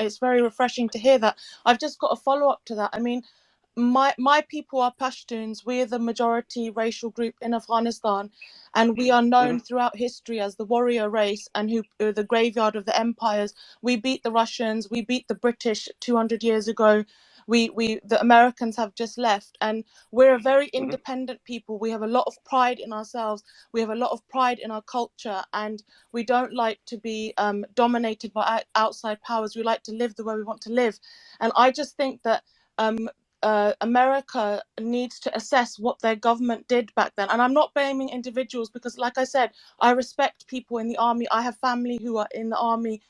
it's very refreshing to hear that. I've just got a follow up to that. I mean, my people are Pashtuns. We're the majority racial group in Afghanistan, and we are known throughout history as the warrior race and who the graveyard of the empires. We beat the Russians, we beat the British 200 years ago. The Americans have just left, and we're a very independent people. We have a lot of pride in ourselves. We have a lot of pride in our culture, and we don't like to be dominated by outside powers. We like to live the way we want to live, and I just think that America needs to assess what their government did back then. And I'm not blaming individuals because, like I said, I respect people in the army. I have family who are in the army,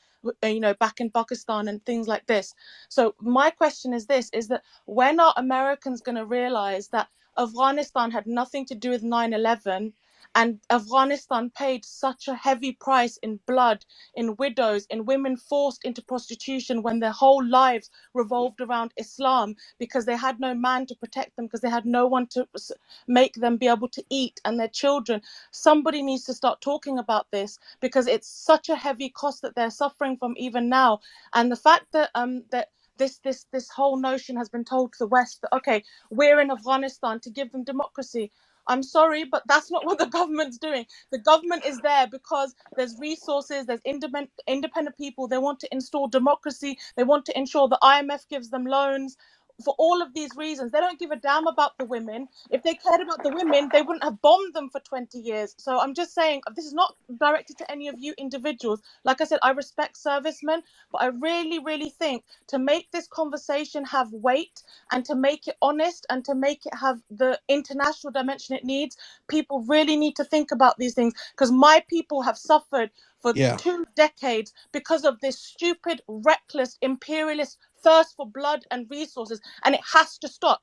back in Pakistan and things like this. So my question is this, is that when are Americans going to realize that Afghanistan had nothing to do with 9/11, and Afghanistan paid such a heavy price in blood, in widows, in women forced into prostitution when their whole lives revolved around Islam, because they had no man to protect them, because they had no one to make them be able to eat, and their children. Somebody needs to start talking about this, because it's such a heavy cost that they're suffering from even now. And the fact that this whole notion has been told to the West that, okay, we're in Afghanistan to give them democracy. I'm sorry, but that's not what the government's doing. The government is there because there's resources, there's independent people. They want to install democracy. They want to ensure the IMF gives them loans. For all of these reasons, they don't give a damn about the women. If they cared about the women, they wouldn't have bombed them for 20 years. So I'm just saying, this is not directed to any of you individuals. Like I said, I respect servicemen, but I really, really think to make this conversation have weight and to make it honest and to make it have the international dimension it needs, people really need to think about these things, because my people have suffered for 2 decades because of this stupid, reckless, imperialist thirst for blood and resources, and it has to stop.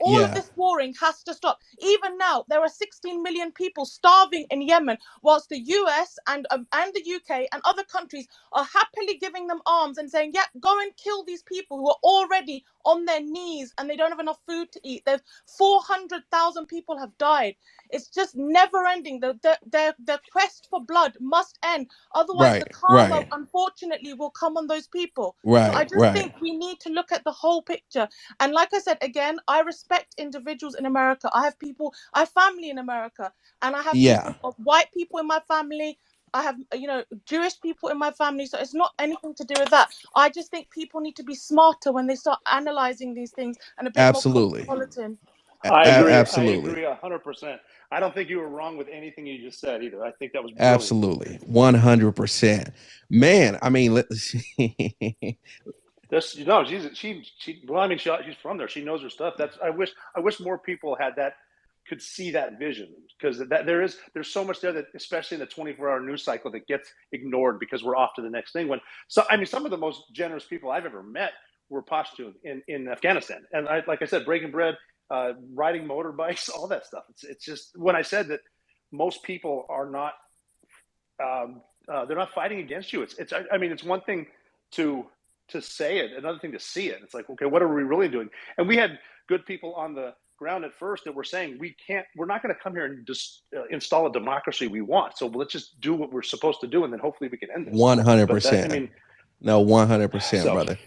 All of this warring has to stop. Even now, there are 16 million people starving in Yemen, whilst the US and the UK and other countries are happily giving them arms and saying, yeah, go and kill these people who are already on their knees and they don't have enough food to eat. There's 400,000 people have died. It's just never ending. The quest for blood must end. Otherwise, the karma, unfortunately, will come on those people. So I just think we need to look at the whole picture. And like I said, again, I respect individuals in America. I have family in America, and I have white people in my family. I have, Jewish people in my family. So it's not anything to do with that. I just think people need to be smarter when they start analyzing these things and a bit more cosmopolitan. I agree. I agree 100%. I don't think you were wrong with anything you just said either. I think that was brilliant. Absolutely. 100%. Man, I mean, she's from there. She knows her stuff. I wish more people could see that vision, because there's so much there that, especially in the 24-hour news cycle, that gets ignored because we're off to the next thing. Some of the most generous people I've ever met were Pashtun in Afghanistan, and like I said, breaking bread, riding motorbikes, all that stuff. It's just, when I said that most people are not, they're not fighting against you. It's one thing to say it, another thing to see it. It's like, okay, what are we really doing? And we had good people on the ground at first that were saying, we're not going to come here and just install a democracy we want. So let's just do what we're supposed to do, and then hopefully we can end this. 100%. No, 100%, brother.